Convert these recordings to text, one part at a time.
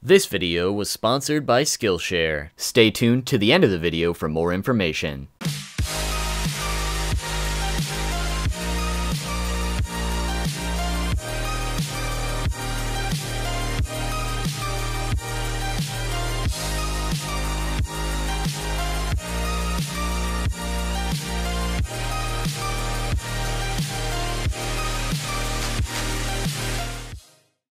This video was sponsored by Skillshare. Stay tuned to the end of the video for more information.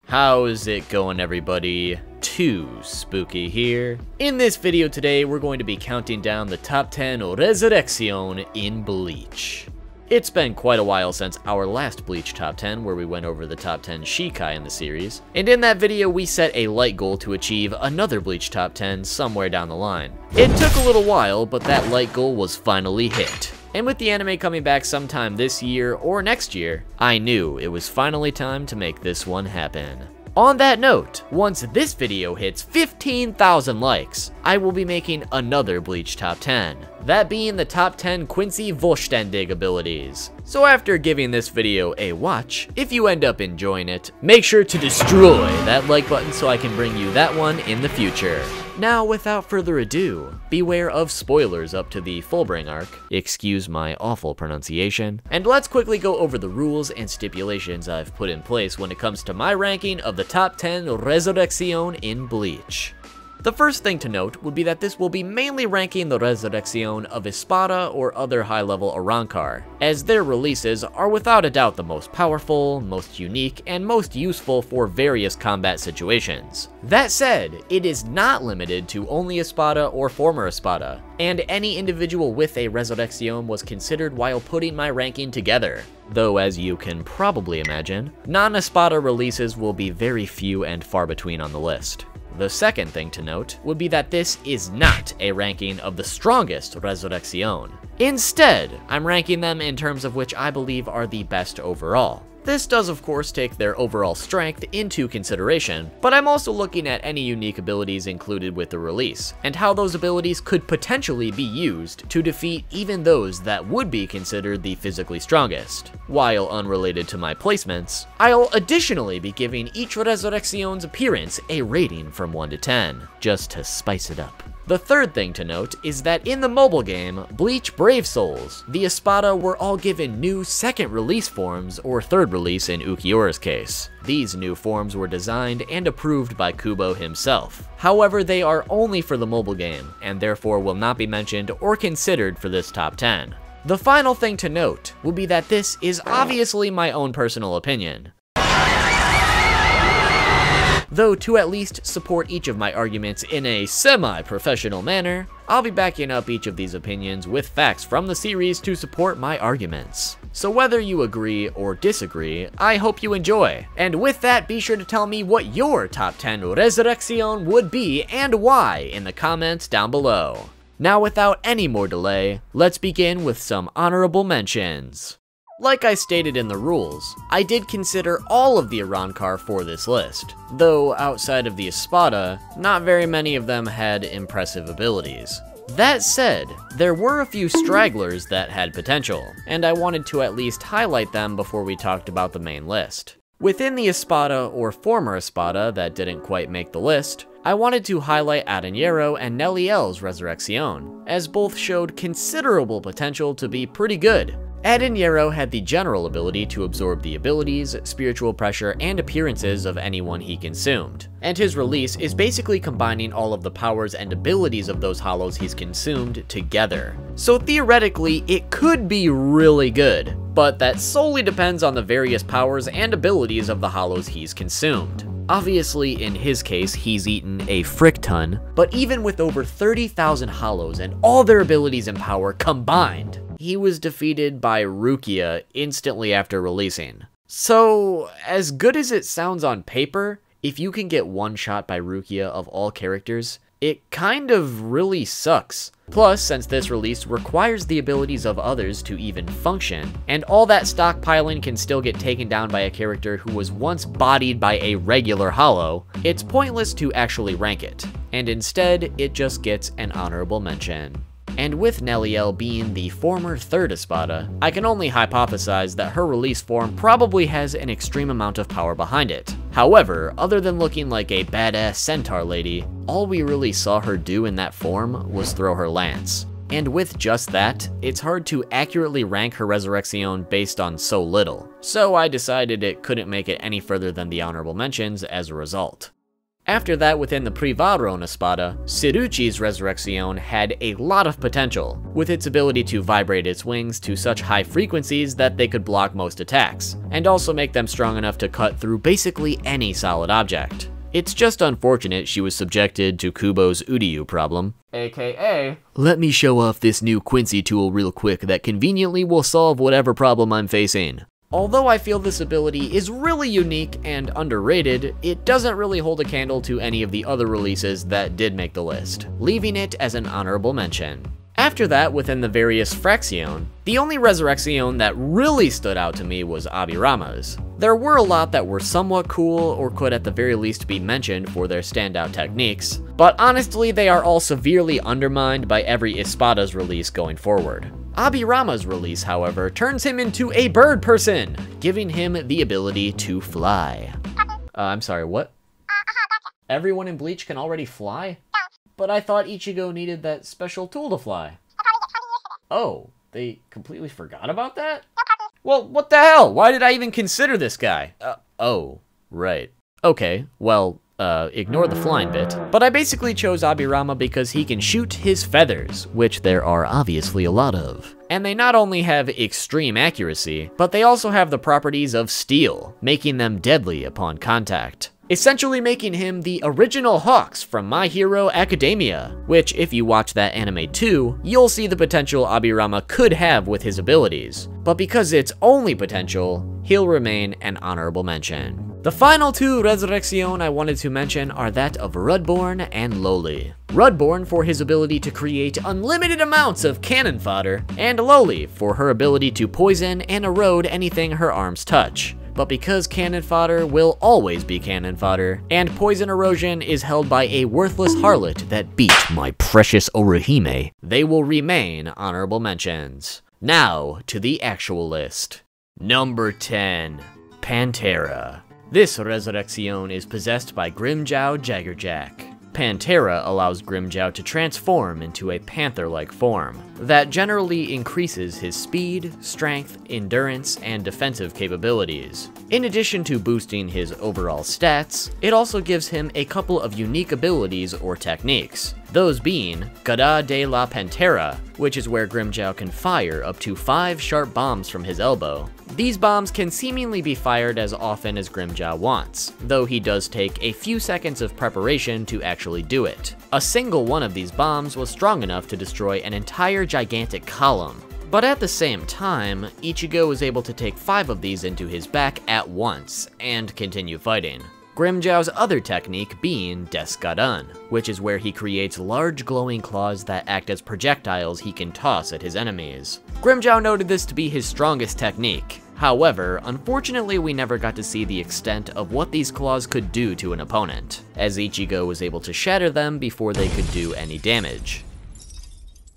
How's it going, everybody? Too Spooky here. In this video today, we're going to be counting down the top 10 Resurrección In Bleach. It's been quite a while since our last Bleach top 10, where we went over the top 10 Shikai in the series, and in that video we set a light goal to achieve another Bleach top 10 somewhere down the line. It took a little while, but that light goal was finally hit. And with the anime coming back sometime this year or next year, I knew it was finally time to make this one happen. On that note, once this video hits 15,000 likes, I will be making another Bleach top 10, that being the top 10 Quincy Vollständig abilities. So after giving this video a watch, if you end up enjoying it, make sure to destroy that like button so I can bring you that one in the future. Now, without further ado, beware of spoilers up to the Fullbring arc, excuse my awful pronunciation, and let's quickly go over the rules and stipulations I've put in place when it comes to my ranking of the top 10 Resurrección In Bleach. The first thing to note would be that this will be mainly ranking the Resurrección of Espada or other high-level Arrancar, as their releases are without a doubt the most powerful, most unique, and most useful for various combat situations. That said, it is not limited to only Espada or former Espada, and any individual with a Resurrección was considered while putting my ranking together. Though, as you can probably imagine, non-Espada releases will be very few and far between on the list. The second thing to note would be that this is not a ranking of the strongest Resurrección. Instead, I'm ranking them in terms of which I believe are the best overall. This does of course take their overall strength into consideration, but I'm also looking at any unique abilities included with the release, and how those abilities could potentially be used to defeat even those that would be considered the physically strongest. While unrelated to my placements, I'll additionally be giving each Resurrección's appearance a rating from 1 to 10, just to spice it up. The third thing to note is that in the mobile game, Bleach Brave Souls, the Espada were all given new second release forms, or third release in Ukiura's case. These new forms were designed and approved by Kubo himself. However, they are only for the mobile game, and therefore will not be mentioned or considered for this top 10. The final thing to note will be that this is obviously my own personal opinion. Though to at least support each of my arguments in a semi-professional manner, I'll be backing up each of these opinions with facts from the series to support my arguments. So whether you agree or disagree, I hope you enjoy. And with that, be sure to tell me what your top 10 Resurrección would be and why in the comments down below. Now, without any more delay, let's begin with some honorable mentions. Like I stated in the rules, I did consider all of the Arrancar for this list, though outside of the Espada, not very many of them had impressive abilities. That said, there were a few stragglers that had potential, and I wanted to at least highlight them before we talked about the main list. Within the Espada or former Espada that didn't quite make the list, I wanted to highlight Arrancar and Neliel's Resurrección, as both showed considerable potential to be pretty good. Arrancar had the general ability to absorb the abilities, spiritual pressure, and appearances of anyone he consumed, and his release is basically combining all of the powers and abilities of those hollows he's consumed together. So theoretically, it could be really good, but that solely depends on the various powers and abilities of the hollows he's consumed. Obviously, in his case, he's eaten a frick ton, but even with over 30,000 hollows and all their abilities and power combined, he was defeated by Rukia instantly after releasing. So, as good as it sounds on paper, if you can get one shot by Rukia of all characters, it kind of really sucks. Plus, since this release requires the abilities of others to even function, and all that stockpiling can still get taken down by a character who was once bodied by a regular hollow, it's pointless to actually rank it, and instead, it just gets an honorable mention. And with Neliel being the former third Espada, I can only hypothesize that her release form probably has an extreme amount of power behind it. However, other than looking like a badass centaur lady, all we really saw her do in that form was throw her lance. And with just that, it's hard to accurately rank her Resurrección based on so little, so I decided it couldn't make it any further than the honorable mentions as a result. After that, within the Privaron Espada, Cirucci's Resurrección had a lot of potential, with its ability to vibrate its wings to such high frequencies that they could block most attacks, and also make them strong enough to cut through basically any solid object. It's just unfortunate she was subjected to Kubo's Udiyu problem, aka, let me show off this new Quincy tool real quick that conveniently will solve whatever problem I'm facing. Although I feel this ability is really unique and underrated, it doesn't really hold a candle to any of the other releases that did make the list, leaving it as an honorable mention. After that, within the various Fracción, the only Resurrección that really stood out to me was Abirama's. There were a lot that were somewhat cool or could at the very least be mentioned for their standout techniques, but honestly they are all severely undermined by every Espada's release going forward. Abirama's release, however, turns him into a bird person, giving him the ability to fly. I'm sorry, what? Everyone in Bleach can already fly? But I thought Ichigo needed that special tool to fly. Oh, they completely forgot about that? Well, what the hell? Why did I even consider this guy? Oh, right. Okay, well, ignore the flying bit. But I basically chose Abirama because he can shoot his feathers, which there are obviously a lot of. And they not only have extreme accuracy, but they also have the properties of steel, making them deadly upon contact. Essentially making him the original Hawks from My Hero Academia, which if you watch that anime too, you'll see the potential Abirama could have with his abilities, but because it's only potential, he'll remain an honorable mention. The final two Resurrección I wanted to mention are that of Rudborn and Loli. Rudborn for his ability to create unlimited amounts of cannon fodder, and Loli for her ability to poison and erode anything her arms touch. But because cannon fodder will always be cannon fodder, and poison erosion is held by a worthless harlot that beat my precious Orihime, they will remain honorable mentions. Now, to the actual list. Number 10. Pantera. This Resurrección is possessed by Grimmjow Jaggerjack. Pantera allows Grimmjow to transform into a panther-like form that generally increases his speed, strength, endurance, and defensive capabilities. In addition to boosting his overall stats, it also gives him a couple of unique abilities or techniques, those being Gada de la Pantera, which is where Grimmjow can fire up to 5 sharp bombs from his elbow. These bombs can seemingly be fired as often as Grimmjow wants, though he does take a few seconds of preparation to actually do it. A single one of these bombs was strong enough to destroy an entire gigantic column. But at the same time, Ichigo was able to take 5 of these into his back at once, and continue fighting. Grimmjow's other technique being Desgadan, which is where he creates large glowing claws that act as projectiles he can toss at his enemies. Grimmjow noted this to be his strongest technique. However, unfortunately we never got to see the extent of what these claws could do to an opponent, as Ichigo was able to shatter them before they could do any damage.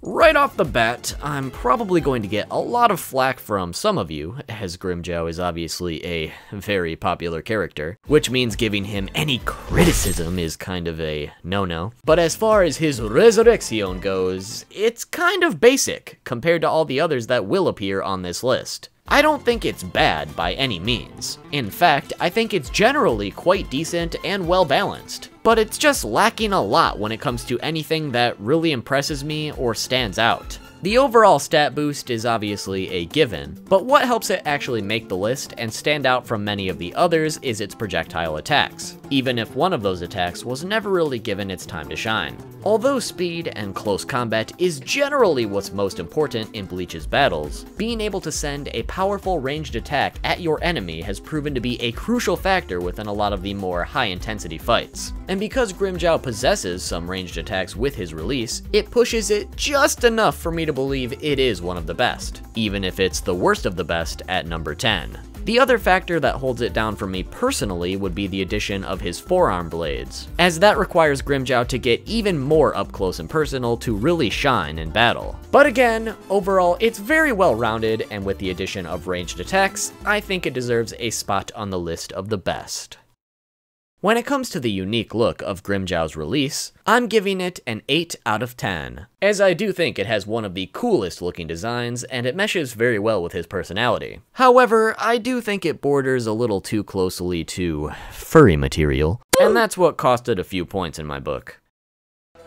Right off the bat, I'm probably going to get a lot of flack from some of you, as Grimmjow is obviously a very popular character, which means giving him any criticism is kind of a no-no. But as far as his Resurrección goes, it's kind of basic compared to all the others that will appear on this list. I don't think it's bad by any means. In fact, I think it's generally quite decent and well balanced. But it's just lacking a lot when it comes to anything that really impresses me or stands out. The overall stat boost is obviously a given, but what helps it actually make the list and stand out from many of the others is its projectile attacks, even if one of those attacks was never really given its time to shine. Although speed and close combat is generally what's most important in Bleach's battles, being able to send a powerful ranged attack at your enemy has proven to be a crucial factor within a lot of the more high-intensity fights. And because Grimmjow possesses some ranged attacks with his release, it pushes it just enough for me to believe it is one of the best, even if it's the worst of the best at number 10. The other factor that holds it down for me personally would be the addition of his forearm blades, as that requires Grimmjow to get even more up close and personal to really shine in battle. But again, overall it's very well rounded, and with the addition of ranged attacks, I think it deserves a spot on the list of the best. When it comes to the unique look of Grimmjow's release, I'm giving it an 8 out of 10, as I do think it has one of the coolest looking designs and it meshes very well with his personality. However, I do think it borders a little too closely to furry material, and that's what costed a few points in my book.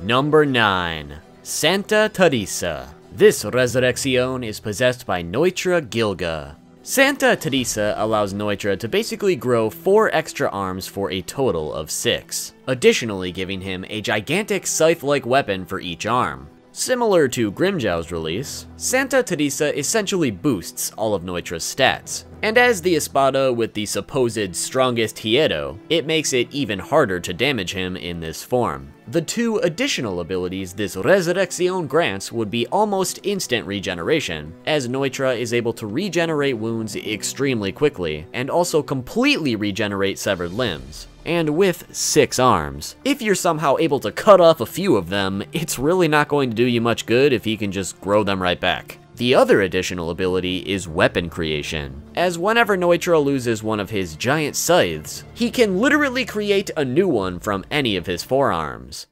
Number 9. Santa Teresa. This Resurrección is possessed by Neutra Gilga. Santa Teresa allows Neutra to basically grow 4 extra arms for a total of 6, additionally giving him a gigantic scythe-like weapon for each arm. Similar to Grimmjow's release, Santa Teresa essentially boosts all of Neutra's stats, and as the Espada with the supposed strongest Hierro, it makes it even harder to damage him in this form. The 2 additional abilities this Resurrección grants would be almost instant regeneration, as Neutra is able to regenerate wounds extremely quickly, and also completely regenerate severed limbs. And with 6 arms, if you're somehow able to cut off a few of them, it's really not going to do you much good if he can just grow them right back. The other additional ability is weapon creation, as whenever Neutra loses one of his giant scythes, he can literally create a new one from any of his forearms.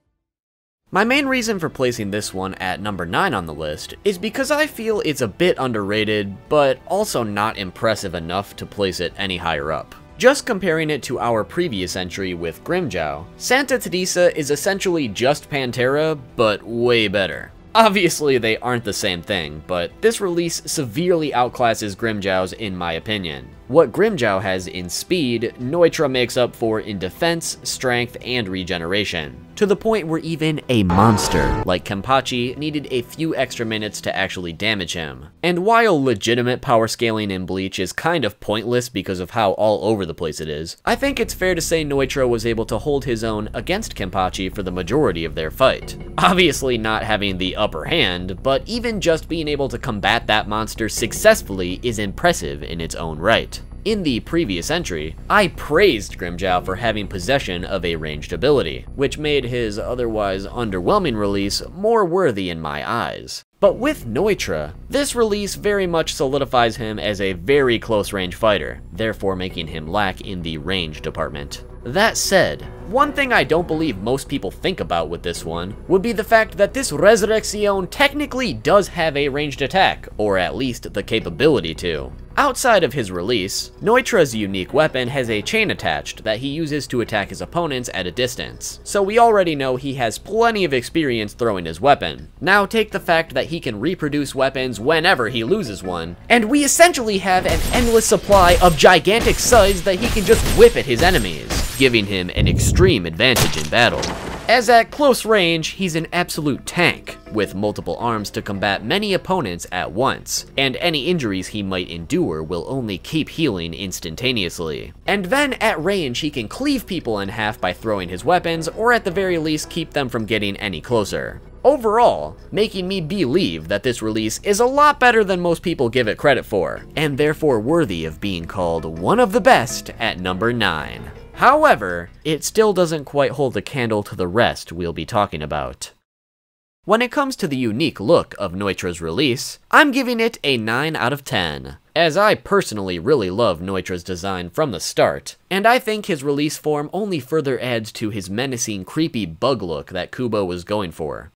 My main reason for placing this one at number 9 on the list is because I feel it's a bit underrated, but also not impressive enough to place it any higher up. Just comparing it to our previous entry with Grimmjow, Santa Teresa is essentially just Pantera, but way better. Obviously they aren't the same thing, but this release severely outclasses Grimmjow's in my opinion. What Grimmjow has in speed, Neutra makes up for in defense, strength, and regeneration, to the point where even a monster like Kenpachi needed a few extra minutes to actually damage him. And while legitimate power scaling in Bleach is kind of pointless because of how all over the place it is, I think it's fair to say Neutra was able to hold his own against Kenpachi for the majority of their fight. Obviously not having the upper hand, but even just being able to combat that monster successfully is impressive in its own right. In the previous entry, I praised Grimmjow for having possession of a ranged ability, which made his otherwise underwhelming release more worthy in my eyes. But with Neutra, this release very much solidifies him as a very close-range fighter, therefore making him lack in the range department. That said, one thing I don't believe most people think about with this one would be the fact that this Resurrección technically does have a ranged attack, or at least the capability to. Outside of his release, Neutra's unique weapon has a chain attached that he uses to attack his opponents at a distance, so we already know he has plenty of experience throwing his weapon. Now take the fact that he can reproduce weapons whenever he loses one, and we essentially have an endless supply of gigantic scythes that he can just whip at his enemies, giving him an extreme advantage in battle. As at close range, he's an absolute tank, with multiple arms to combat many opponents at once, and any injuries he might endure will only keep healing instantaneously. And then at range, he can cleave people in half by throwing his weapons, or at the very least keep them from getting any closer. Overall, making me believe that this release is a lot better than most people give it credit for, and therefore worthy of being called one of the best at number 9. However, it still doesn't quite hold a candle to the rest we'll be talking about. When it comes to the unique look of Neutra's release, I'm giving it a 9 out of 10, as I personally really love Neutra's design from the start, and I think his release form only further adds to his menacing, creepy bug look that Kubo was going for.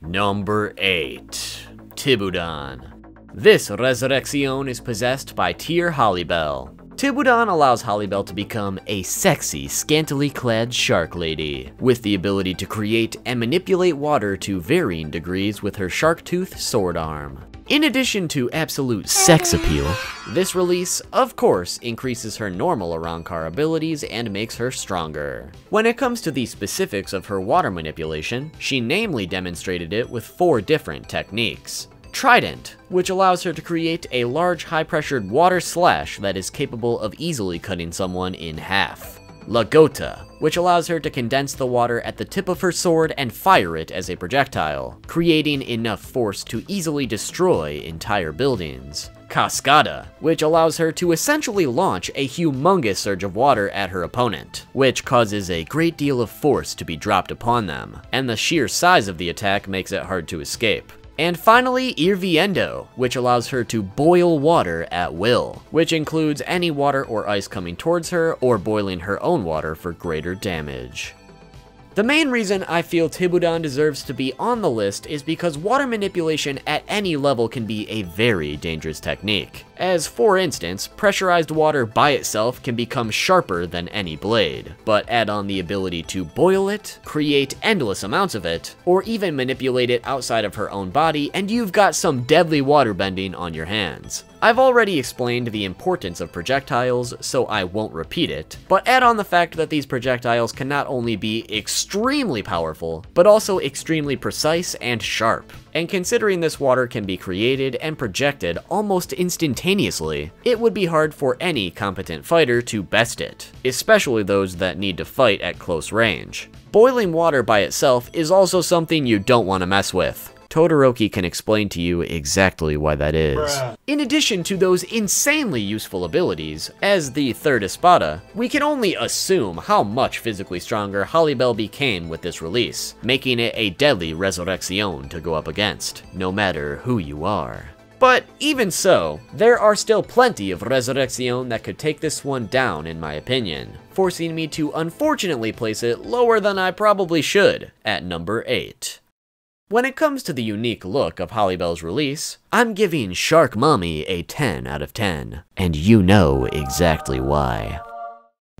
Number 8. Tibudan. This Resurrección is possessed by Tyr Hollybell. Tibudan allows Hollybell to become a sexy, scantily clad shark lady, with the ability to create and manipulate water to varying degrees with her shark tooth sword arm. In addition to absolute sex appeal, this release, of course, increases her normal Arrancar abilities and makes her stronger. When it comes to the specifics of her water manipulation, she namely demonstrated it with 4 different techniques. Trident, which allows her to create a large high-pressured water slash that is capable of easily cutting someone in half. Lagota, which allows her to condense the water at the tip of her sword and fire it as a projectile, creating enough force to easily destroy entire buildings. Cascada, which allows her to essentially launch a humongous surge of water at her opponent, which causes a great deal of force to be dropped upon them, and the sheer size of the attack makes it hard to escape. And finally, Hirviendo, which allows her to boil water at will, which includes any water or ice coming towards her or boiling her own water for greater damage. The main reason I feel Tiburon deserves to be on the list is because water manipulation at any level can be a very dangerous technique. As for instance, pressurized water by itself can become sharper than any blade, but add on the ability to boil it, create endless amounts of it, or even manipulate it outside of her own body, and you've got some deadly waterbending on your hands. I've already explained the importance of projectiles, so I won't repeat it, but add on the fact that these projectiles can not only be extremely powerful, but also extremely precise and sharp. And considering this water can be created and projected almost instantaneously, it would be hard for any competent fighter to best it, especially those that need to fight at close range. Boiling water by itself is also something you don't want to mess with. Todoroki can explain to you exactly why that is. In addition to those insanely useful abilities, as the third Espada, we can only assume how much physically stronger Harribel became with this release, making it a deadly Resurrección to go up against, no matter who you are. But even so, there are still plenty of Resurrección that could take this one down in my opinion, forcing me to unfortunately place it lower than I probably should, at number 8. When it comes to the unique look of Harribel's release, I'm giving Shark Mommy a 10 out of 10, and you know exactly why.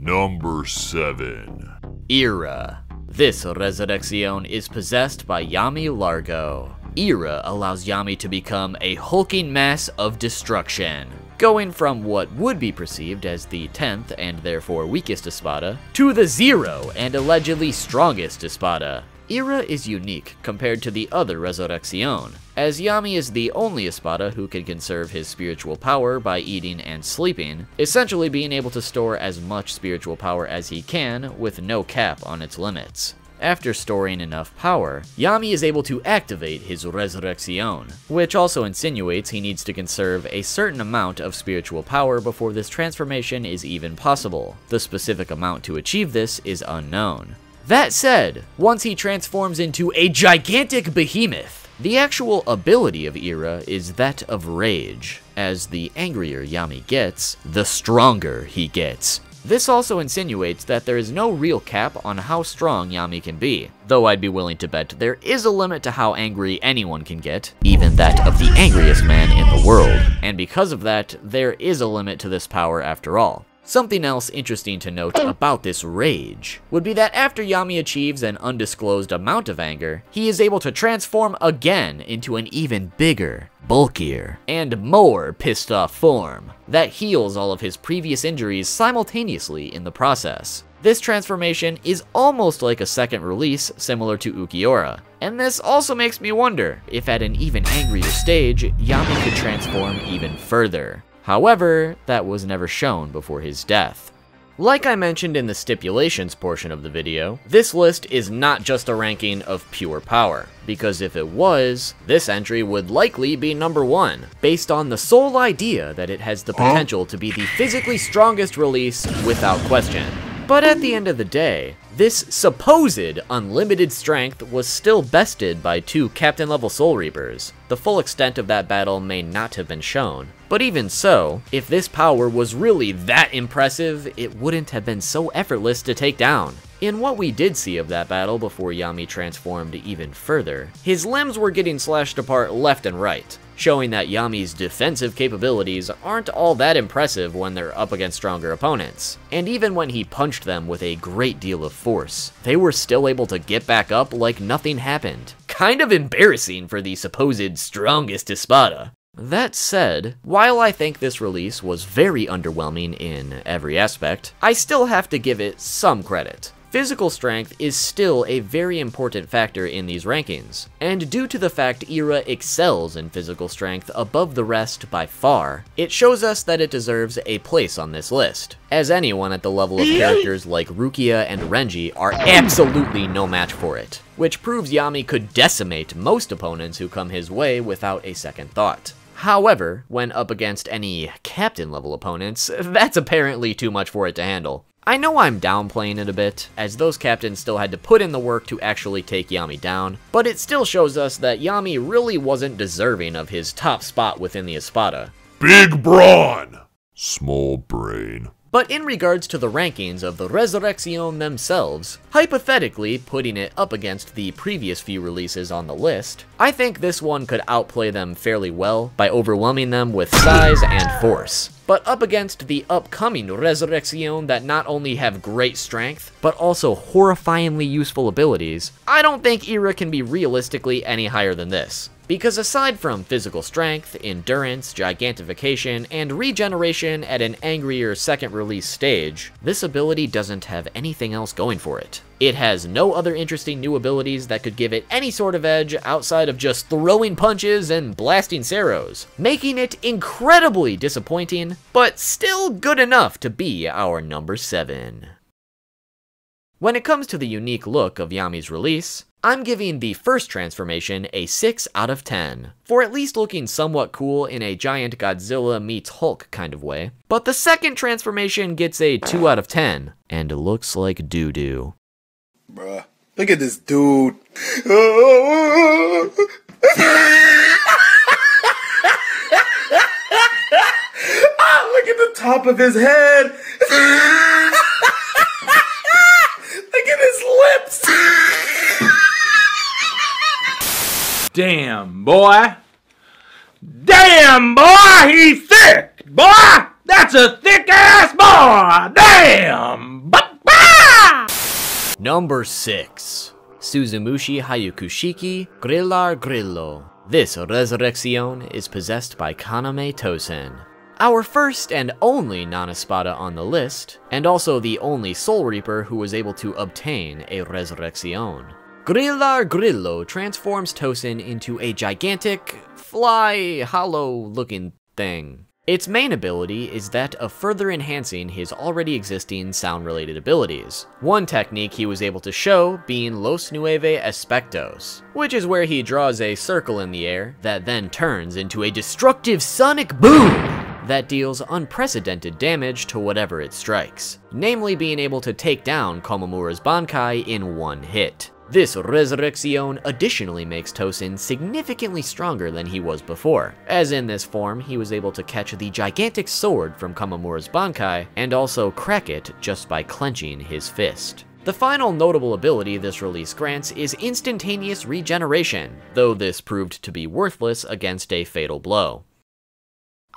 Number 7. Ira. This Resurrección is possessed by Yami Largo. Ira allows Yami to become a hulking mass of destruction, going from what would be perceived as the 10th and therefore weakest Espada, to the 0 and allegedly strongest Espada. Ira is unique compared to the other Resurrección, as Yami is the only Espada who can conserve his spiritual power by eating and sleeping, essentially being able to store as much spiritual power as he can with no cap on its limits. After storing enough power, Yami is able to activate his Resurrección, which also insinuates he needs to conserve a certain amount of spiritual power before this transformation is even possible. The specific amount to achieve this is unknown. That said, once he transforms into a gigantic behemoth, the actual ability of Ira is that of rage, as the angrier Yami gets, the stronger he gets. This also insinuates that there is no real cap on how strong Yami can be, though I'd be willing to bet there is a limit to how angry anyone can get, even that of the angriest man in the world, and because of that, there is a limit to this power after all. Something else interesting to note about this rage would be that after Yami achieves an undisclosed amount of anger, he is able to transform again into an even bigger, bulkier, and more pissed off form that heals all of his previous injuries simultaneously in the process. This transformation is almost like a second release similar to Ukiura, and this also makes me wonder if at an even angrier stage, Yami could transform even further. However, that was never shown before his death. Like I mentioned in the stipulations portion of the video, this list is not just a ranking of pure power, because if it was, this entry would likely be number 1, based on the sole idea that it has the potential to be the physically strongest release without question. But at the end of the day, this supposed unlimited strength was still bested by 2 Captain-level Soul Reapers. The full extent of that battle may not have been shown, but even so, if this power was really that impressive, it wouldn't have been so effortless to take down. In what we did see of that battle before Yami transformed even further, his limbs were getting slashed apart left and right, showing that Yami's defensive capabilities aren't all that impressive when they're up against stronger opponents. And even when he punched them with a great deal of force, they were still able to get back up like nothing happened. Kind of embarrassing for the supposed strongest Espada. That said, while I think this release was very underwhelming in every aspect, I still have to give it some credit. Physical strength is still a very important factor in these rankings, and due to the fact Ira excels in physical strength above the rest by far, it shows us that it deserves a place on this list, as anyone at the level of characters like Rukia and Renji are absolutely no match for it, which proves Yami could decimate most opponents who come his way without a second thought. However, when up against any captain level opponents, that's apparently too much for it to handle. I know I'm downplaying it a bit, as those captains still had to put in the work to actually take Yami down, but it still shows us that Yami really wasn't deserving of his top spot within the Espada. Big brawn! Small brain. But in regards to the rankings of the Resurrección themselves, hypothetically putting it up against the previous few releases on the list, I think this one could outplay them fairly well by overwhelming them with size and force. But up against the upcoming Resurrección that not only have great strength, but also horrifyingly useful abilities, I don't think Era can be realistically any higher than this. Because aside from physical strength, endurance, gigantification, and regeneration at an angrier second release stage, this ability doesn't have anything else going for it. It has no other interesting new abilities that could give it any sort of edge outside of just throwing punches and blasting Ceros, making it incredibly disappointing, but still good enough to be our number 7. When it comes to the unique look of Yami's release, I'm giving the first transformation a 6 out of 10, for at least looking somewhat cool in a giant Godzilla meets Hulk kind of way, but the second transformation gets a 2 out of 10, and looks like doo-doo. Bruh, look at this dude. Look at the top of his head. Look at his lips. Damn, boy. Damn, boy, he's thick. Boy, that's a thick-ass boy. Damn. Number 6. Suzumushi Hayukushiki Grillar Grillo. This Resurrección is possessed by Kaname Tosen. Our first and only non-Espada on the list, and also the only Soul Reaper who was able to obtain a Resurrección. Grillar Grillo transforms Tosen into a gigantic, fly, hollow-looking thing. Its main ability is that of further enhancing his already existing sound-related abilities. One technique he was able to show being Los NUEVE ASPECTOS, which is where he draws a circle in the air that then turns into a destructive sonic boom that deals unprecedented damage to whatever it strikes, namely being able to take down Komamura's Bankai in one hit. This Resurrección additionally makes Tosen significantly stronger than he was before, as in this form he was able to catch the gigantic sword from Komamura's Bankai and also crack it just by clenching his fist. The final notable ability this release grants is instantaneous regeneration, though this proved to be worthless against a fatal blow.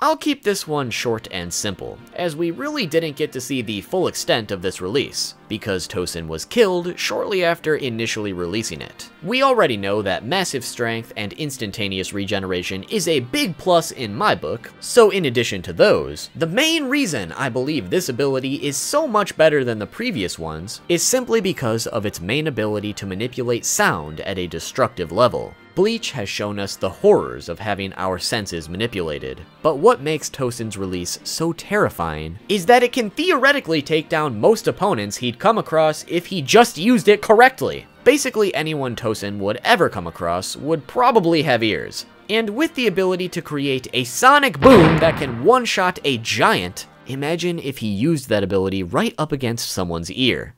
I'll keep this one short and simple, as we really didn't get to see the full extent of this release, because Tosen was killed shortly after initially releasing it. We already know that massive strength and instantaneous regeneration is a big plus in my book, so in addition to those, the main reason I believe this ability is so much better than the previous ones is simply because of its main ability to manipulate sound at a destructive level. Bleach has shown us the horrors of having our senses manipulated, but what makes Tosen's release so terrifying is that it can theoretically take down most opponents he'd come across if he just used it correctly. Basically anyone Tosen would ever come across would probably have ears, and with the ability to create a sonic boom that can one-shot a giant, imagine if he used that ability right up against someone's ear.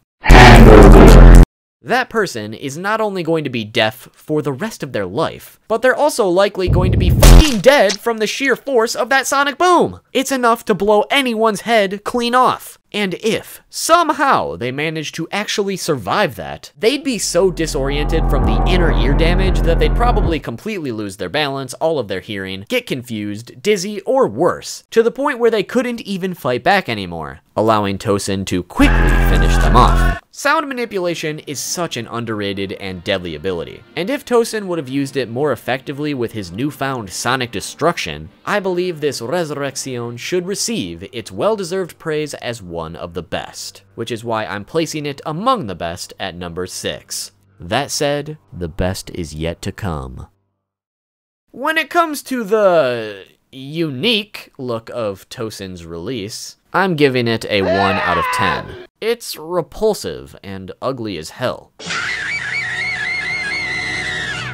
That person is not only going to be deaf for the rest of their life, but they're also likely going to be fucking dead from the sheer force of that sonic boom. It's enough to blow anyone's head clean off. And if, somehow, they managed to actually survive that, they'd be so disoriented from the inner ear damage that they'd probably completely lose their balance, all of their hearing, get confused, dizzy, or worse, to the point where they couldn't even fight back anymore, allowing Tosen to quickly finish them off. Sound manipulation is such an underrated and deadly ability, and if Tosen would have used it more effectively with his newfound sonic destruction, I believe this Resurrección should receive its well-deserved praise as one of the best, which is why I'm placing it among the best at number 6. That said, the best is yet to come. When it comes to the unique look of Tosen's release, I'm giving it a 1 out of 10. It's repulsive and ugly as hell.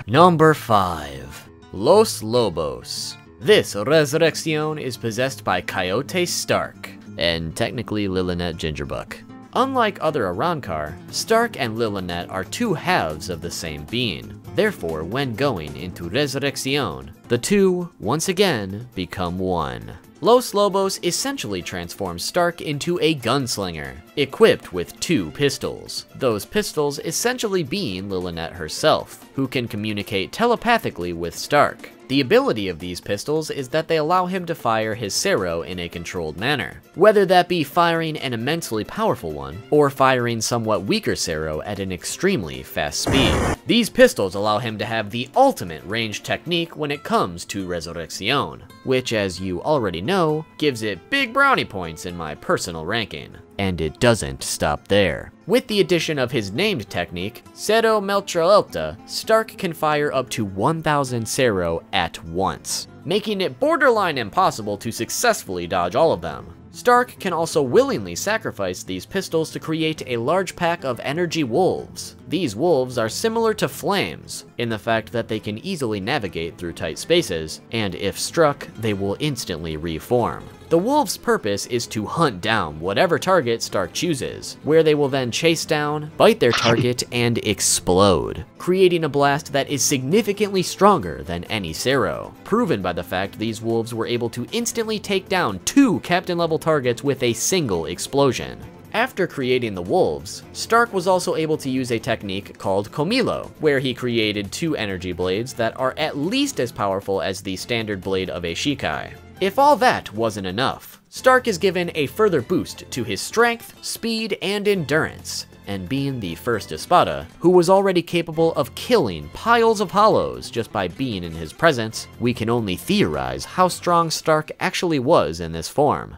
Number 5. Los Lobos. This Resurrección is possessed by Coyote Stark, and technically Lilynette Gingerbuck. Unlike other Arrancar, Stark and Lilynette are two halves of the same being. Therefore, when going into Resurrección, the two, once again, become one. Los Lobos essentially transforms Stark into a gunslinger, equipped with 2 pistols. Those pistols essentially being Lilynette herself, who can communicate telepathically with Stark. The ability of these pistols is that they allow him to fire his Cero in a controlled manner, whether that be firing an immensely powerful one, or firing somewhat weaker Cero at an extremely fast speed. These pistols allow him to have the ultimate range technique when it comes to Resurrección, which, as you already know, gives it big brownie points in my personal ranking. And it doesn't stop there. With the addition of his named technique, Cero Meltralta, Stark can fire up to 1000 Cero at once, making it borderline impossible to successfully dodge all of them. Stark can also willingly sacrifice these pistols to create a large pack of energy wolves. These wolves are similar to flames, in the fact that they can easily navigate through tight spaces, and if struck, they will instantly reform. The wolves' purpose is to hunt down whatever target Stark chooses, where they will then chase down, bite their target, and explode, creating a blast that is significantly stronger than any Cero, proven by the fact these wolves were able to instantly take down 2 captain-level targets with a single explosion. After creating the wolves, Stark was also able to use a technique called Comilo, where he created 2 energy blades that are at least as powerful as the standard blade of a Shikai. If all that wasn't enough, Stark is given a further boost to his strength, speed, and endurance, and being the first Espada, who was already capable of killing piles of hollows just by being in his presence, we can only theorize how strong Stark actually was in this form.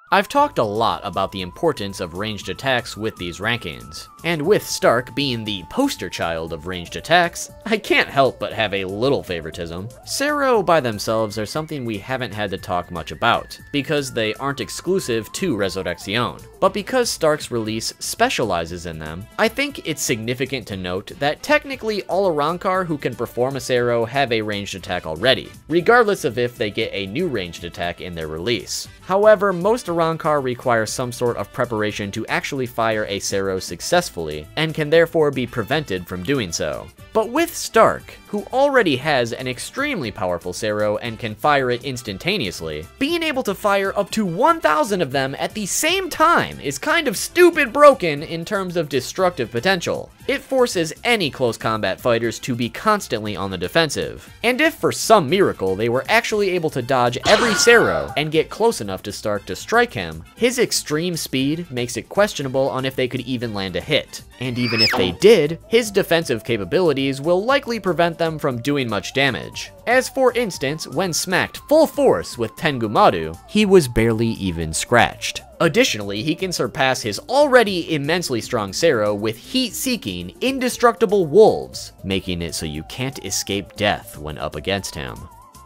I've talked a lot about the importance of ranged attacks with these rankings, and with Stark being the poster child of ranged attacks, I can't help but have a little favoritism. Cero by themselves are something we haven't had to talk much about, because they aren't exclusive to Resurrección, but because Stark's release specializes in them, I think it's significant to note that technically all Arrancar who can perform a Cero have a ranged attack already, regardless of if they get a new ranged attack in their release. However, most Arrancar require some sort of preparation to actually fire a Cero successfully, and can therefore be prevented from doing so. But with Stark, who already has an extremely powerful Cero and can fire it instantaneously, being able to fire up to 1000 of them at the same time is kind of stupid broken in terms of destructive potential. It forces any close combat fighters to be constantly on the defensive. And if for some miracle they were actually able to dodge every Cero and get close enough to Stark to strike him, his extreme speed makes it questionable on if they could even land a hit. And even if they did, his defensive capabilities will likely prevent them from doing much damage. As for instance, when smacked full force with Tengumaru, he was barely even scratched. Additionally, he can surpass his already immensely strong Cero with heat-seeking, indestructible wolves, making it so you can't escape death when up against him.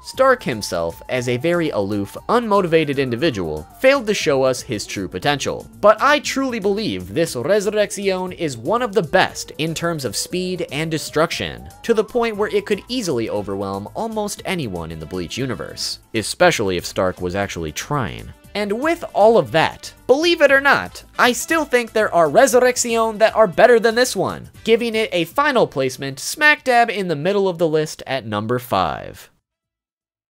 Stark himself, as a very aloof, unmotivated individual, failed to show us his true potential. But I truly believe this Resurrección is one of the best in terms of speed and destruction, to the point where it could easily overwhelm almost anyone in the Bleach universe, especially if Stark was actually trying. And with all of that, believe it or not, I still think there are Resurrección that are better than this one, giving it a final placement smack dab in the middle of the list at number 5.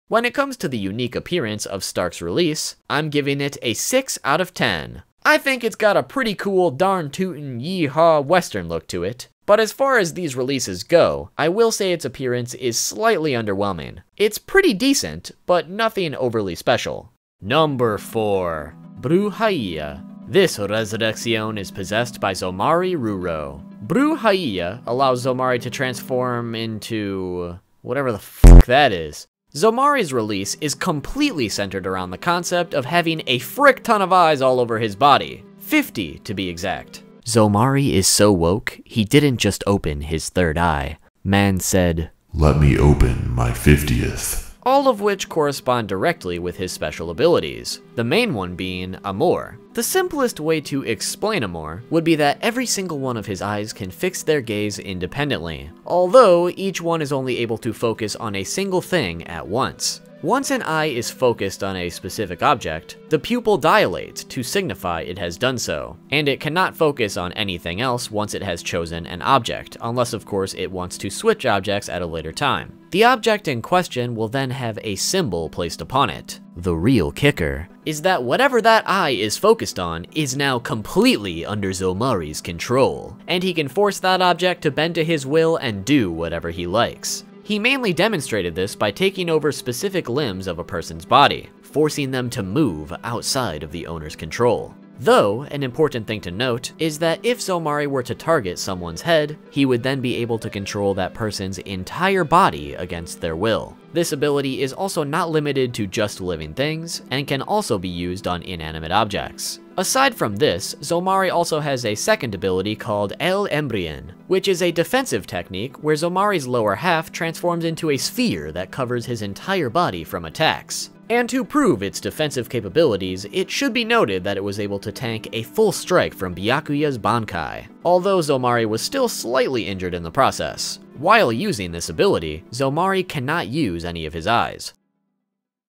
When it comes to the unique appearance of Stark's release, I'm giving it a 6 out of 10. I think it's got a pretty cool darn tootin' yee-haw western look to it. But as far as these releases go, I will say its appearance is slightly underwhelming. It's pretty decent, but nothing overly special. Number 4. Brujería. This Resurrección is possessed by Zombari Ruro. Brujería allows Zombari to transform into whatever the fuck that is. Zombari's release is completely centered around the concept of having a frick ton of eyes all over his body. 50 to be exact. Zombari is so woke, he didn't just open his third eye. Man said, "Let me open my 50th. All of which correspond directly with his special abilities, the main one being Amor. The simplest way to explain Amor would be that every single one of his eyes can fix their gaze independently, although each one is only able to focus on a single thing at once. Once an eye is focused on a specific object, the pupil dilates to signify it has done so, and it cannot focus on anything else once it has chosen an object, unless of course it wants to switch objects at a later time. The object in question will then have a symbol placed upon it. The real kicker is that whatever that eye is focused on is now completely under Zomari's control, and he can force that object to bend to his will and do whatever he likes. He mainly demonstrated this by taking over specific limbs of a person's body, forcing them to move outside of the owner's control. Though, an important thing to note is that if Zomari were to target someone's head, he would then be able to control that person's entire body against their will. This ability is also not limited to just living things, and can also be used on inanimate objects. Aside from this, Zomari also has a second ability called EMBRION, which is a defensive technique where Zomari's lower half transforms into a sphere that covers his entire body from attacks. And to prove its defensive capabilities, it should be noted that it was able to tank a full strike from Byakuya's Bankai, although Zomari was still slightly injured in the process. While using this ability, Zomari cannot use any of his eyes.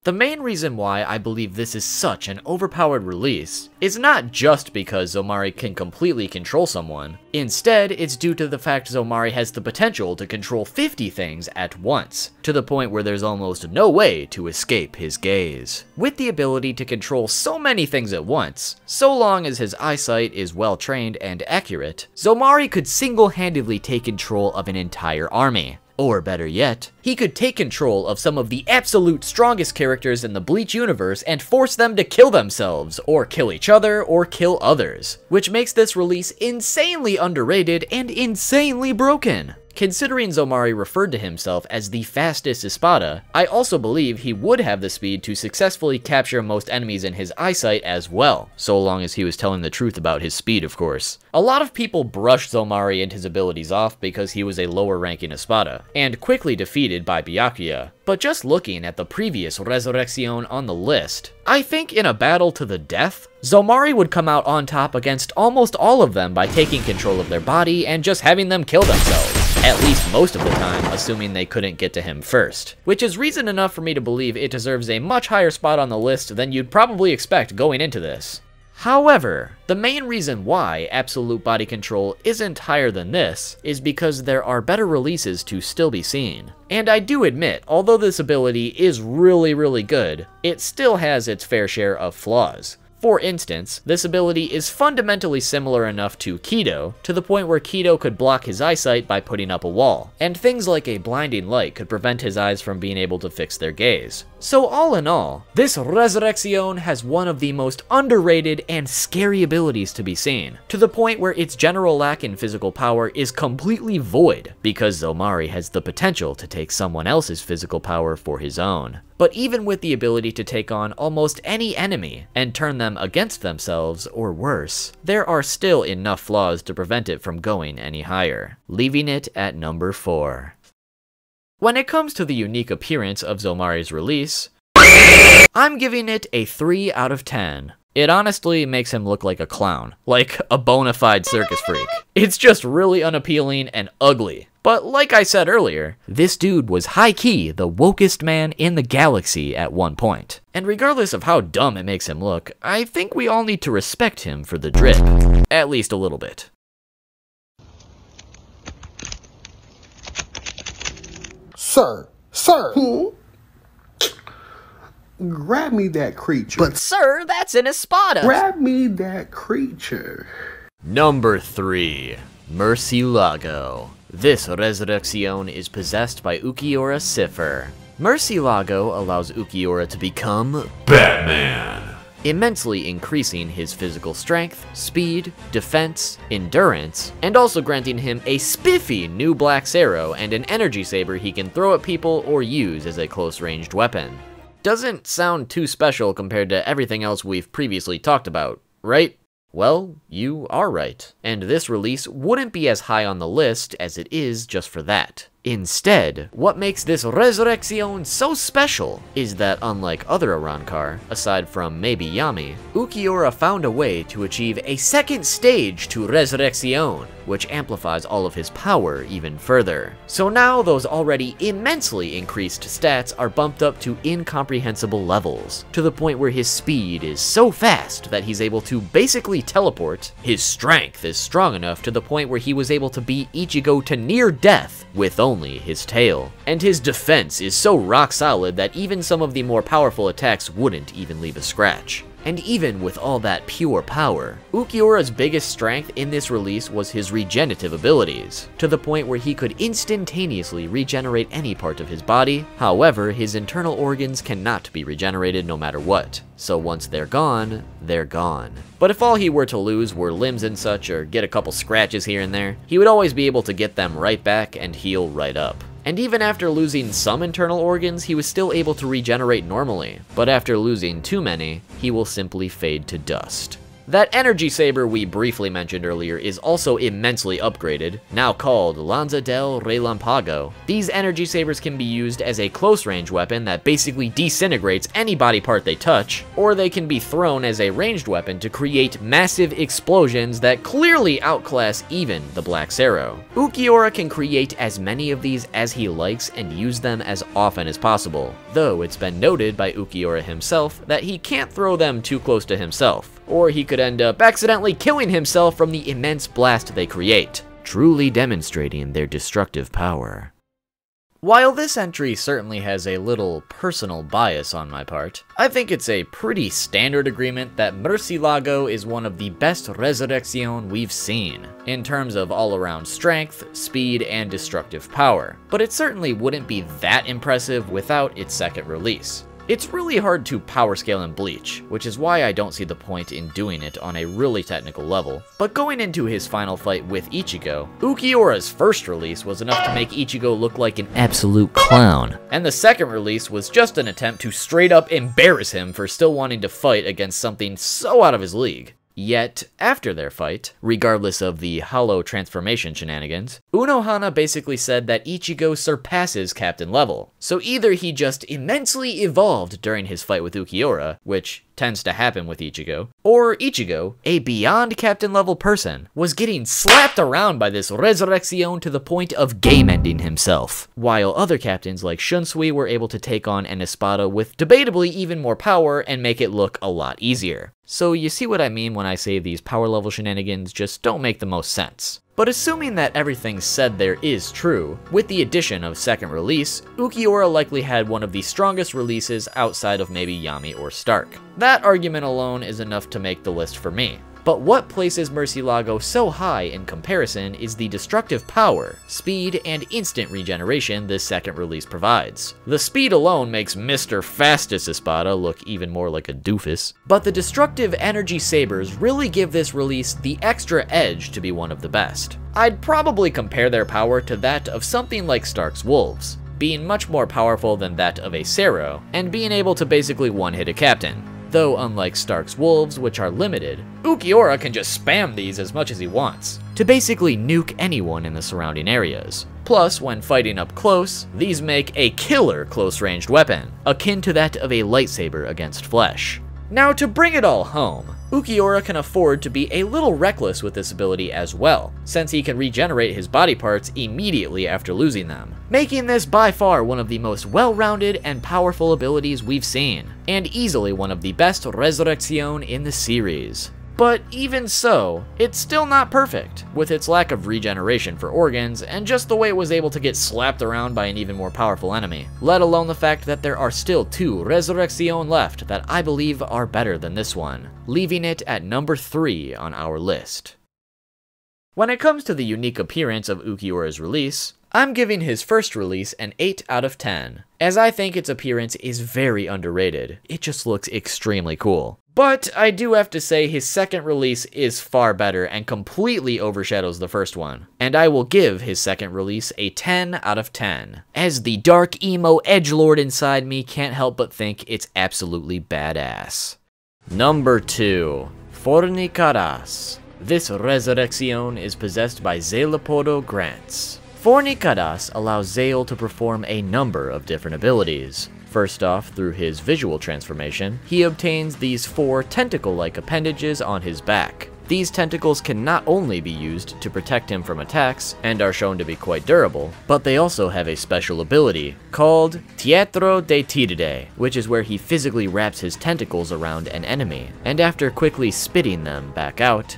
The main reason why I believe this is such an overpowered release is not just because Zomari can completely control someone. Instead, it's due to the fact Zomari has the potential to control 50 things at once, to the point where there's almost no way to escape his gaze. With the ability to control so many things at once, so long as his eyesight is well trained and accurate, Zomari could single-handedly take control of an entire army. Or better yet, he could take control of some of the absolute strongest characters in the Bleach universe and force them to kill themselves, or kill each other, or kill others, which makes this release insanely underrated and insanely broken. Considering Zomari referred to himself as the fastest Espada, I also believe he would have the speed to successfully capture most enemies in his eyesight as well, so long as he was telling the truth about his speed, of course. A lot of people brushed Zomari and his abilities off because he was a lower ranking Espada, and quickly defeated by Byakuya. But just looking at the previous Resurrección on the list, I think in a battle to the death, Zomari would come out on top against almost all of them by taking control of their body and just having them kill themselves. At least most of the time, assuming they couldn't get to him first. Which is reason enough for me to believe it deserves a much higher spot on the list than you'd probably expect going into this. However, the main reason why absolute body control isn't higher than this is because there are better releases to still be seen. And I do admit, although this ability is really good, it still has its fair share of flaws. For instance, this ability is fundamentally similar enough to Kido, to the point where Kido could block his eyesight by putting up a wall, and things like a blinding light could prevent his eyes from being able to fix their gaze. So all in all, this Resurrección has one of the most underrated and scary abilities to be seen, to the point where its general lack in physical power is completely void, because Zomari has the potential to take someone else's physical power for his own. But even with the ability to take on almost any enemy and turn them against themselves or worse, there are still enough flaws to prevent it from going any higher, leaving it at number 4. When it comes to the unique appearance of Zomari's release, I'm giving it a 3 out of 10. It honestly makes him look like a clown, like a bona fide circus freak. It's just really unappealing and ugly. But like I said earlier, this dude was high-key the wokest man in the galaxy at one point. And regardless of how dumb it makes him look, I think we all need to respect him for the drip. At least a little bit. Sir, grab me that creature. But sir, that's an Espada! Grab me that creature. Number 3. Murcielago. This Resurrección is possessed by Ulquiorra Cipher. Murcielago allows Ulquiorra to become Batman. Immensely increasing his physical strength, speed, defense, endurance, and also granting him a spiffy new black arrow and an energy saber he can throw at people or use as a close-ranged weapon. Doesn't sound too special compared to everything else we've previously talked about, right? Well, you are right, and this release wouldn't be as high on the list as it is just for that. Instead, what makes this Resurrección so special is that unlike other Arrancar, aside from maybe Yami, Ulquiorra found a way to achieve a second stage to Resurrección, which amplifies all of his power even further. So now those already immensely increased stats are bumped up to incomprehensible levels, to the point where his speed is so fast that he's able to basically teleport. His strength is strong enough to the point where he was able to beat Ichigo to near death with only his tail. And his defense is so rock solid that even some of the more powerful attacks wouldn't even leave a scratch. And even with all that pure power, Ulquiorra's biggest strength in this release was his regenerative abilities, to the point where he could instantaneously regenerate any part of his body. However, his internal organs cannot be regenerated no matter what, so once they're gone, they're gone. But if all he were to lose were limbs and such, or get a couple scratches here and there, he would always be able to get them right back and heal right up. And even after losing some internal organs, he was still able to regenerate normally, but after losing too many, he will simply fade to dust. That energy saber we briefly mentioned earlier is also immensely upgraded, now called Lanza del Relampago. These energy sabers can be used as a close-range weapon that basically disintegrates any body part they touch, or they can be thrown as a ranged weapon to create massive explosions that clearly outclass even the Black Sero. Ulquiorra can create as many of these as he likes and use them as often as possible, though it's been noted by Ulquiorra himself that he can't throw them too close to himself, or he could end up accidentally killing himself from the immense blast they create, truly demonstrating their destructive power. While this entry certainly has a little personal bias on my part, I think it's a pretty standard agreement that Murcielago is one of the best Resurrección we've seen, in terms of all-around strength, speed, and destructive power, but it certainly wouldn't be that impressive without its second release. It's really hard to power scale in Bleach, which is why I don't see the point in doing it on a really technical level. But going into his final fight with Ichigo, Ulquiorra's first release was enough to make Ichigo look like an absolute clown, and the second release was just an attempt to straight up embarrass him for still wanting to fight against something so out of his league. Yet, after their fight, regardless of the hollow transformation shenanigans, Unohana basically said that Ichigo surpasses captain level. So either he just immensely evolved during his fight with Ulquiorra, which tends to happen with Ichigo, or Ichigo, a beyond captain level person, was getting slapped around by this Resurrección to the point of game-ending himself, while other captains like Shunsui were able to take on an Espada with debatably even more power and make it look a lot easier. So you see what I mean when I say these power level shenanigans just don't make the most sense. But assuming that everything said there is true, with the addition of second release, Ulquiorra likely had one of the strongest releases outside of maybe Yami or Stark. That argument alone is enough to make the list for me. But what places Murcielago so high in comparison is the destructive power, speed, and instant regeneration this second release provides. The speed alone makes Mr. Fastest Espada look even more like a doofus, but the destructive energy sabers really give this release the extra edge to be one of the best. I'd probably compare their power to that of something like Stark's Wolves, being much more powerful than that of a Sero, and being able to basically one-hit a captain. Though unlike Stark's Wolves, which are limited, Ulquiorra can just spam these as much as he wants, to basically nuke anyone in the surrounding areas. Plus, when fighting up close, these make a killer close-ranged weapon, akin to that of a lightsaber against flesh. Now, to bring it all home, Ulquiorra can afford to be a little reckless with this ability as well, since he can regenerate his body parts immediately after losing them, making this by far one of the most well-rounded and powerful abilities we've seen, and easily one of the best Resurrección in the series. But even so, it's still not perfect, with its lack of regeneration for organs, and just the way it was able to get slapped around by an even more powerful enemy, let alone the fact that there are still 2 Resurrección left that I believe are better than this one, leaving it at number 3 on our list. When it comes to the unique appearance of Ulquiorra's release, I'm giving his first release an 8 out of 10, as I think its appearance is very underrated. It just looks extremely cool. But I do have to say his second release is far better and completely overshadows the first one, and I will give his second release a 10 out of 10, as the dark emo edgelord inside me can't help but think it's absolutely badass. Number 2. Fornicaras. This Resurrección is possessed by Zalepodo Grants. Fornicadas allows Zale to perform a number of different abilities. First off, through his visual transformation, he obtains these 4 tentacle-like appendages on his back. These tentacles can not only be used to protect him from attacks, and are shown to be quite durable, but they also have a special ability called Teatro de Tiride, which is where he physically wraps his tentacles around an enemy, and after quickly spitting them back out,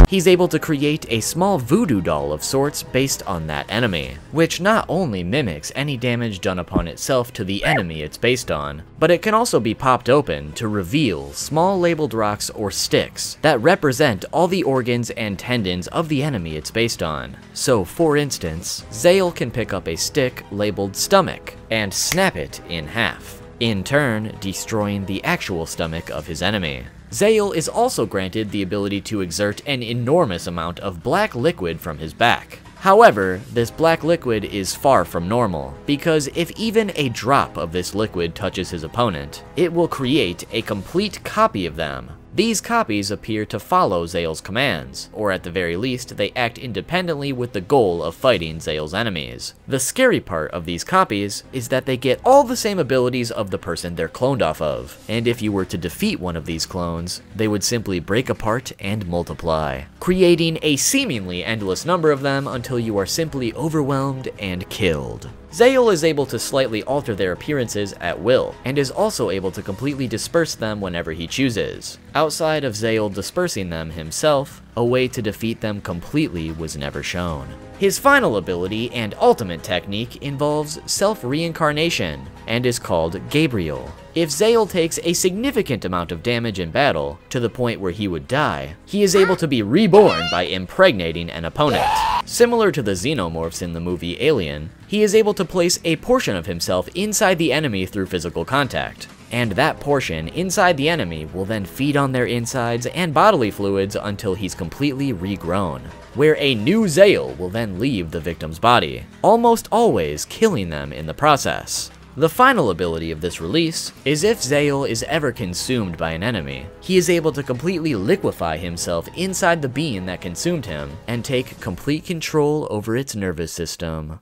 he's able to create a small voodoo doll of sorts based on that enemy, which not only mimics any damage done upon itself to the enemy it's based on, but it can also be popped open to reveal small labeled rocks or sticks that represent all the organs and tendons of the enemy it's based on. So for instance, Zale can pick up a stick labeled stomach and snap it in half, in turn destroying the actual stomach of his enemy. Zale is also granted the ability to exert an enormous amount of black liquid from his back. However, this black liquid is far from normal, because if even a drop of this liquid touches his opponent, it will create a complete copy of them. These copies appear to follow Zale's commands, or at the very least, they act independently with the goal of fighting Zale's enemies. The scary part of these copies is that they get all the same abilities of the person they're cloned off of, and if you were to defeat one of these clones, they would simply break apart and multiply, creating a seemingly endless number of them until you are simply overwhelmed and killed. Zale is able to slightly alter their appearances at will, and is also able to completely disperse them whenever he chooses. Outside of Zale dispersing them himself, a way to defeat them completely was never shown. His final ability and ultimate technique involves self-reincarnation, and is called Gabriel. If Zale takes a significant amount of damage in battle, to the point where he would die, he is able to be reborn by impregnating an opponent. Similar to the xenomorphs in the movie Alien, he is able to place a portion of himself inside the enemy through physical contact, and that portion inside the enemy will then feed on their insides and bodily fluids until he's completely regrown, where a new Zale will then leave the victim's body, almost always killing them in the process. The final ability of this release is if Zale is ever consumed by an enemy, he is able to completely liquefy himself inside the being that consumed him and take complete control over its nervous system.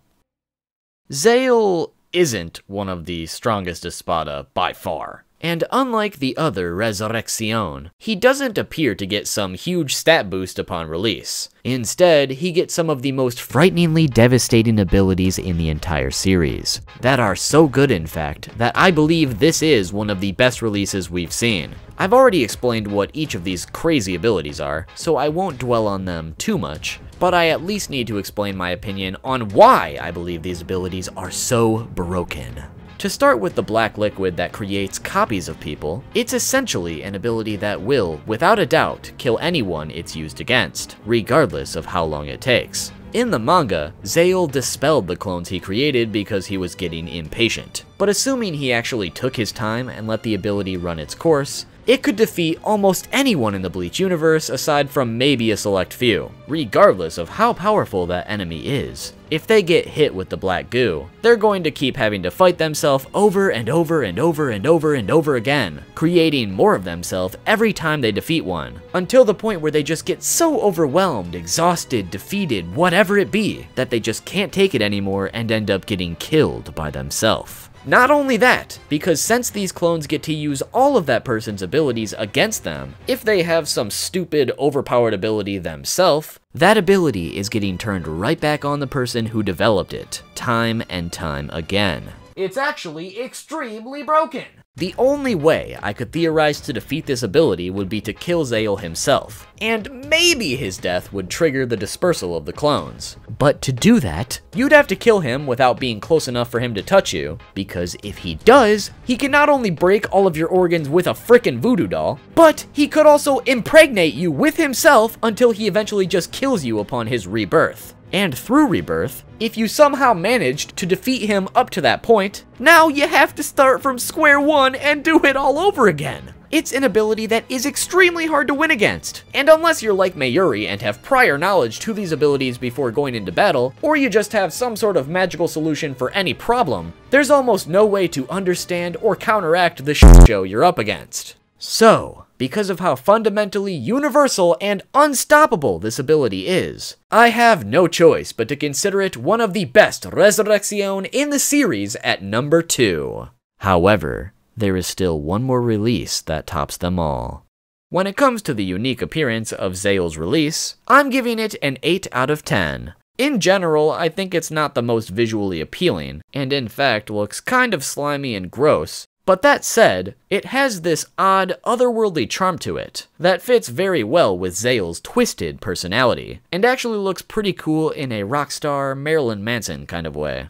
Zale isn't one of the strongest Espada by far, and unlike the other Resurrección, he doesn't appear to get some huge stat boost upon release. Instead, he gets some of the most frighteningly devastating abilities in the entire series, that are so good in fact, that I believe this is one of the best releases we've seen. I've already explained what each of these crazy abilities are, so I won't dwell on them too much, but I at least need to explain my opinion on why I believe these abilities are so broken. To start with the black liquid that creates copies of people, it's essentially an ability that will, without a doubt, kill anyone it's used against, regardless of how long it takes. In the manga, Zale dispelled the clones he created because he was getting impatient, but assuming he actually took his time and let the ability run its course, it could defeat almost anyone in the Bleach universe aside from maybe a select few, regardless of how powerful that enemy is. If they get hit with the black goo, they're going to keep having to fight themselves over and over and over and over and over again, creating more of themselves every time they defeat one, until the point where they just get so overwhelmed, exhausted, defeated, whatever it be, that they just can't take it anymore and end up getting killed by themselves. Not only that, because since these clones get to use all of that person's abilities against them, if they have some stupid, overpowered ability themselves, that ability is getting turned right back on the person who developed it, time and time again. It's actually extremely broken! The only way I could theorize to defeat this ability would be to kill Zale himself, and maybe his death would trigger the dispersal of the clones. But to do that, you'd have to kill him without being close enough for him to touch you, because if he does, he can not only break all of your organs with a frickin' voodoo doll, but he could also impregnate you with himself until he eventually just kills you upon his rebirth. And through rebirth, if you somehow managed to defeat him up to that point, now you have to start from square one and do it all over again. It's an ability that is extremely hard to win against, and unless you're like Mayuri and have prior knowledge to these abilities before going into battle, or you just have some sort of magical solution for any problem, there's almost no way to understand or counteract the shit show you're up against. So, because of how fundamentally universal and unstoppable this ability is. I have no choice but to consider it one of the best Resurrección in the series at number 2. However, there is still one more release that tops them all. When it comes to the unique appearance of Zael's release, I'm giving it an 8 out of 10. In general, I think it's not the most visually appealing, and in fact looks kind of slimy and gross, but that said, it has this odd, otherworldly charm to it that fits very well with Zael's twisted personality, and actually looks pretty cool in a rockstar Marilyn Manson kind of way.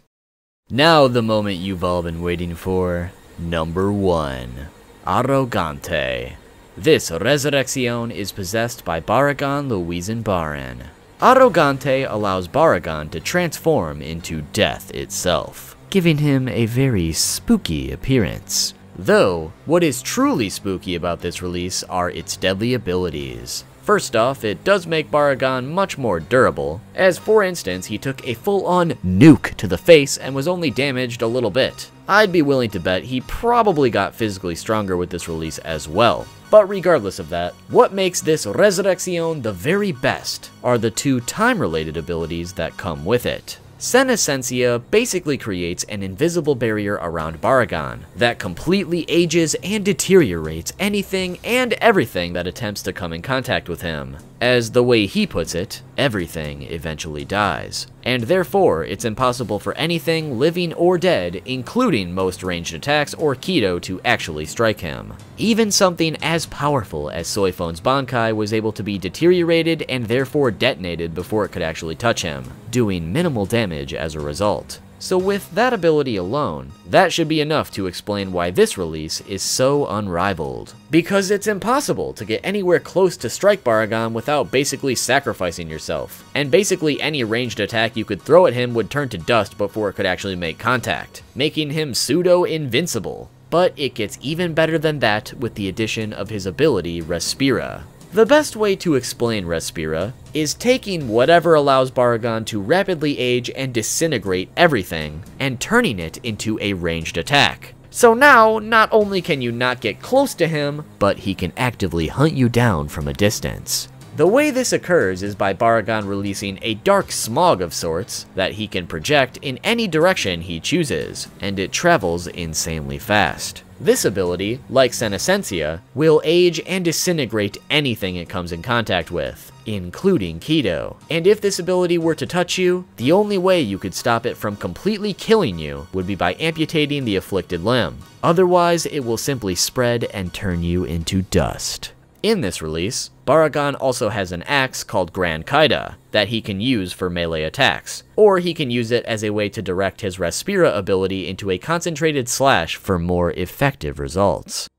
Now the moment you've all been waiting for, number 1, Arrogante. This Resurrección is possessed by Baragon Louisenbaran. Arrogante allows Baragon to transform into death itself, giving him a very spooky appearance. Though, what is truly spooky about this release are its deadly abilities. First off, it does make Baragon much more durable, as for instance he took a full-on nuke to the face and was only damaged a little bit. I'd be willing to bet he probably got physically stronger with this release as well. But regardless of that, what makes this Resurrección the very best are the 2 time-related abilities that come with it. SENESCENCIA basically creates an invisible barrier around Baragon that completely ages and deteriorates anything and everything that attempts to come in contact with him. As the way he puts it, everything eventually dies, and therefore it's impossible for anything living or dead, including most ranged attacks or Kido, to actually strike him. Even something as powerful as Soifon's Bankai was able to be deteriorated and therefore detonated before it could actually touch him, doing minimal damage as a result. So with that ability alone, that should be enough to explain why this release is so unrivaled. Because it's impossible to get anywhere close to strike Baragon without basically sacrificing yourself, and basically any ranged attack you could throw at him would turn to dust before it could actually make contact, making him pseudo-invincible. But it gets even better than that with the addition of his ability Respira. The best way to explain Respira is taking whatever allows Baragon to rapidly age and disintegrate everything, and turning it into a ranged attack. So now, not only can you not get close to him, but he can actively hunt you down from a distance. The way this occurs is by Baragon releasing a dark smog of sorts that he can project in any direction he chooses, and it travels insanely fast. This ability, like SENESCENCIA, will age and disintegrate anything it comes in contact with, including Kido. And if this ability were to touch you, the only way you could stop it from completely killing you would be by amputating the afflicted limb. Otherwise, it will simply spread and turn you into dust. In this release, Baragon also has an axe called Gran Kaida that he can use for melee attacks, or he can use it as a way to direct his Respira ability into a concentrated slash for more effective results.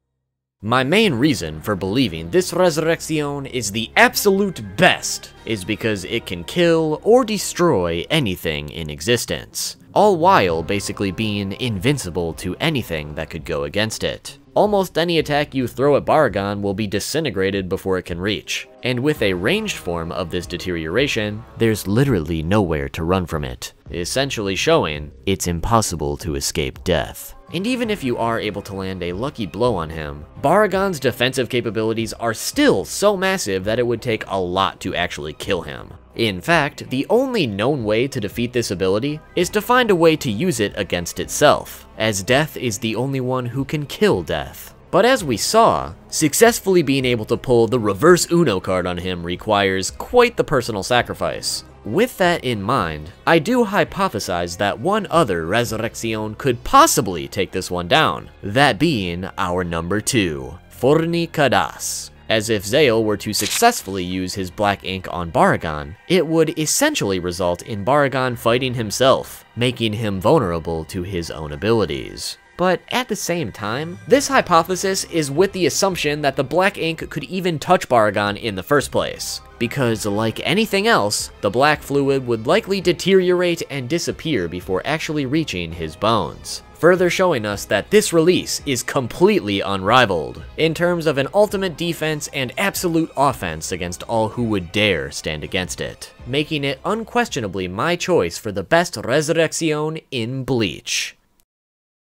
My main reason for believing this Resurrección is the absolute best is because it can kill or destroy anything in existence, all while basically being invincible to anything that could go against it. Almost any attack you throw at Baragon will be disintegrated before it can reach, and with a ranged form of this deterioration, there's literally nowhere to run from it, essentially showing it's impossible to escape death. And even if you are able to land a lucky blow on him, Baragon's defensive capabilities are still so massive that it would take a lot to actually kill him. In fact, the only known way to defeat this ability is to find a way to use it against itself, as Death is the only one who can kill Death. But as we saw, successfully being able to pull the reverse Uno card on him requires quite the personal sacrifice. With that in mind, I do hypothesize that one other Resurrección could possibly take this one down, that being our number 2, Fornicadas. As if Zael were to successfully use his black ink on Baragon, it would essentially result in Baragon fighting himself, making him vulnerable to his own abilities. But at the same time, this hypothesis is with the assumption that the black ink could even touch Baragon in the first place, because like anything else, the black fluid would likely deteriorate and disappear before actually reaching his bones, further showing us that this release is completely unrivaled in terms of an ultimate defense and absolute offense against all who would dare stand against it, making it unquestionably my choice for the best Resurrección in Bleach.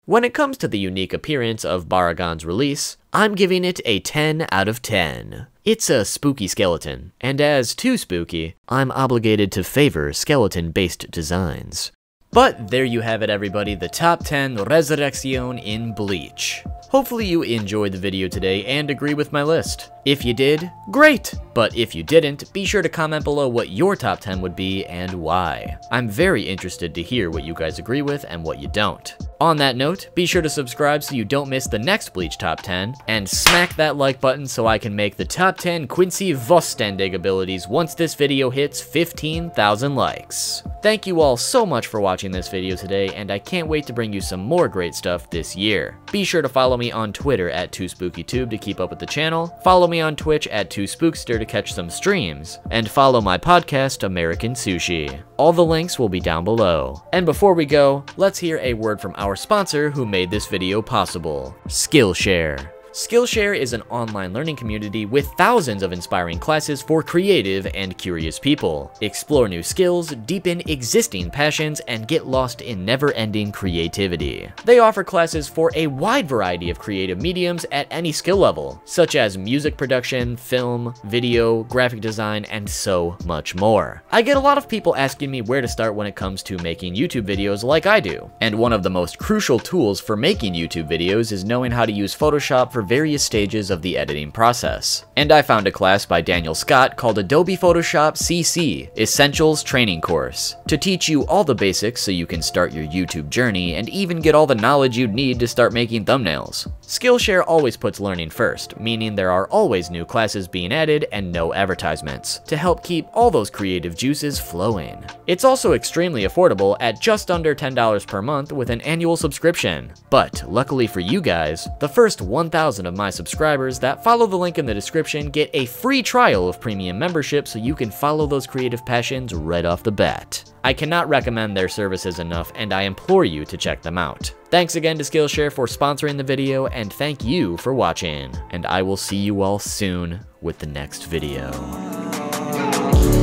When it comes to the unique appearance of Baragon's release, I'm giving it a 10 out of 10. It's a spooky skeleton, and as too spooky, I'm obligated to favor skeleton-based designs. But there you have it, everybody, the top 10 Resurrección In Bleach. Hopefully you enjoyed the video today and agree with my list. If you did, great! But if you didn't, be sure to comment below what your top 10 would be and why. I'm very interested to hear what you guys agree with and what you don't. On that note, be sure to subscribe so you don't miss the next Bleach top 10, and smack that like button so I can make the top 10 Quincy Vollständig abilities once this video hits 15,000 likes. Thank you all so much for watching this video today, and I can't wait to bring you some more great stuff this year. Be sure to follow me on Twitter at 2SpookyTube to keep up with the channel, follow me on Twitch at 2Spookster to catch some streams, and follow my podcast American Sushi. All the links will be down below. And before we go, let's hear a word from our sponsor who made this video possible, Skillshare. Skillshare is an online learning community with thousands of inspiring classes for creative and curious people. Explore new skills, deepen existing passions, and get lost in never-ending creativity. They offer classes for a wide variety of creative mediums at any skill level, such as music production, film, video, graphic design, and so much more. I get a lot of people asking me where to start when it comes to making YouTube videos like I do. And one of the most crucial tools for making YouTube videos is knowing how to use Photoshop for various stages of the editing process. And I found a class by Daniel Scott called Adobe Photoshop CC Essentials Training Course to teach you all the basics so you can start your YouTube journey and even get all the knowledge you'd need to start making thumbnails. Skillshare always puts learning first, meaning there are always new classes being added and no advertisements, to help keep all those creative juices flowing. It's also extremely affordable at just under $10 per month with an annual subscription. But luckily for you guys, the first 1,000 of my subscribers that follow the link in the description get a free trial of premium membership so you can follow those creative passions right off the bat. I cannot recommend their services enough, and I implore you to check them out. Thanks again to Skillshare for sponsoring the video, and thank you for watching. And I will see you all soon with the next video.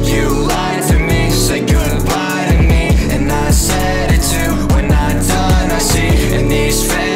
You lied to me, say goodbye to me, and I said it too. When I'm done, I see in these faces